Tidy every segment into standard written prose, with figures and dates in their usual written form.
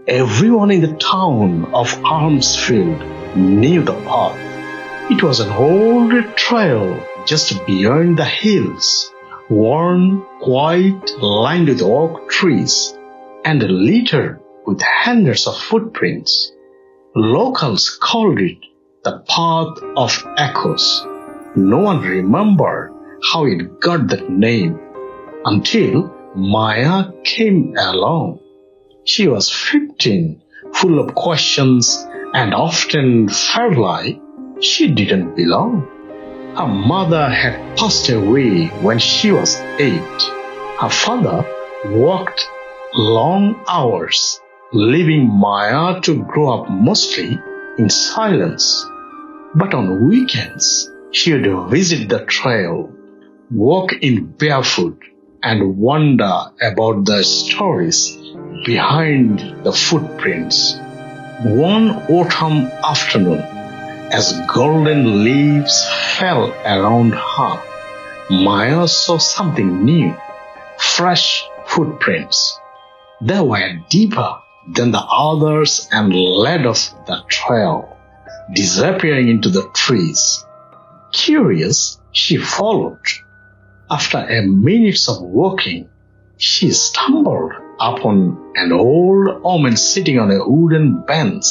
Everyone in the town of Armsfield knew the path. It was an old trail just beyond the hills, worn, quiet, lined with oak trees, and littered with hundreds of footprints. Locals called it the Path of Echoes. No one remembered how it got that name until Maya came along. She was 15, full of questions, and often felt like she didn't belong. Her mother had passed away when she was 8. Her father worked long hours, leaving Maya to grow up mostly in silence. But on weekends, she would visit the trail, walk in barefoot, and wonder about the stories behind the footprints. One autumn afternoon, as golden leaves fell around her, Maya saw something new, fresh footprints. They were deeper than the others and led off the trail, disappearing into the trees. Curious, she followed. After a minute of walking, she stumbled upon an old woman sitting on a wooden bench,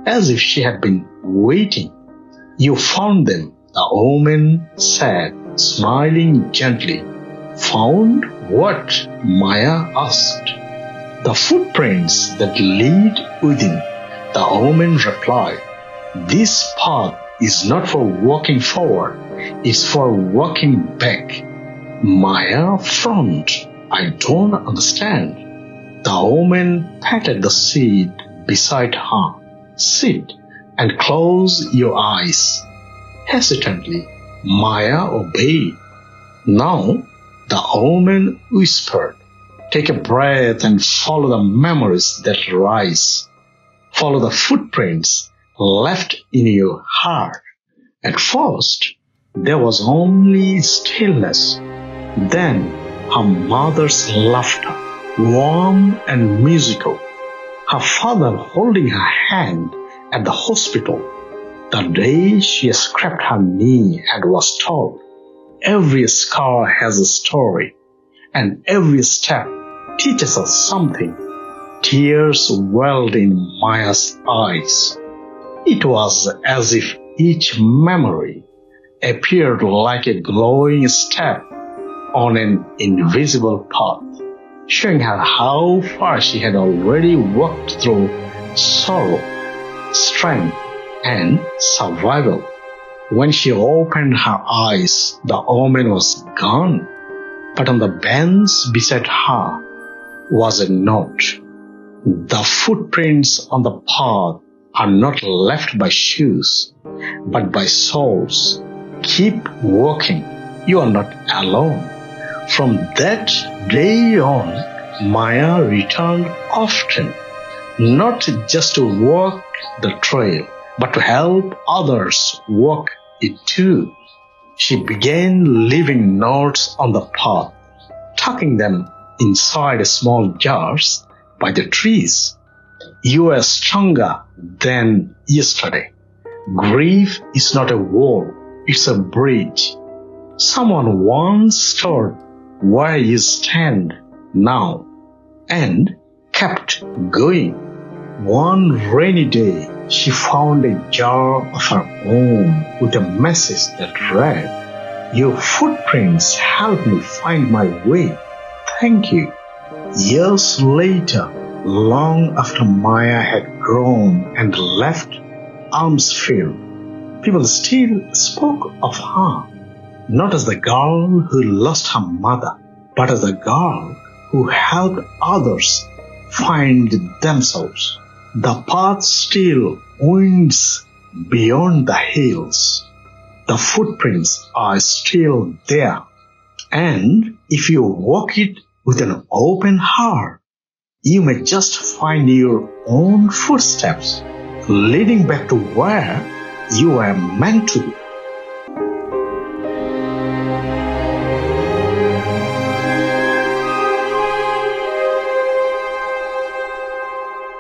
as if she had been waiting. "You found them," the woman said, smiling gently. "Found what?" Maya asked. "The footprints that lead within," the woman replied. "This path is not for walking forward, it's for walking back." Maya frowned. "I don't understand." The woman patted the seat beside her. "Sit and close your eyes." Hesitantly, Maya obeyed. Now, the woman whispered, "Take a breath and follow the memories that rise. Follow the footprints left in your heart." At first, there was only stillness. Then, her mother's laughter, warm and musical. Her father holding her hand at the hospital, the day she scraped her knee and was told, "Every scar has a story, and every step teaches us something." Tears welled in Maya's eyes. It was as if each memory appeared like a glowing step on an invisible path, showing her how far she had already walked through sorrow, strength, and survival. When she opened her eyes, the woman was gone, but on the bench beside her was a note. "The footprints on the path are not left by shoes, but by souls. Keep walking. You are not alone." From that day on, Maya returned often, not just to walk the trail, but to help others walk it too. She began leaving notes on the path, tucking them inside small jars by the trees. "You are stronger than yesterday. Grief is not a wall, it's a bridge. Someone once stood where you stand now," and kept going. One rainy day, she found a jar of her own with a message that read, "Your footprints helped me find my way. Thank you." Years later, long after Maya had grown and left Armsfield, people still spoke of her, not as the girl who lost her mother, but as the girl who helped others find themselves. The path still winds beyond the hills. The footprints are still there. And if you walk it with an open heart, you may just find your own footsteps leading back to where you are meant to be.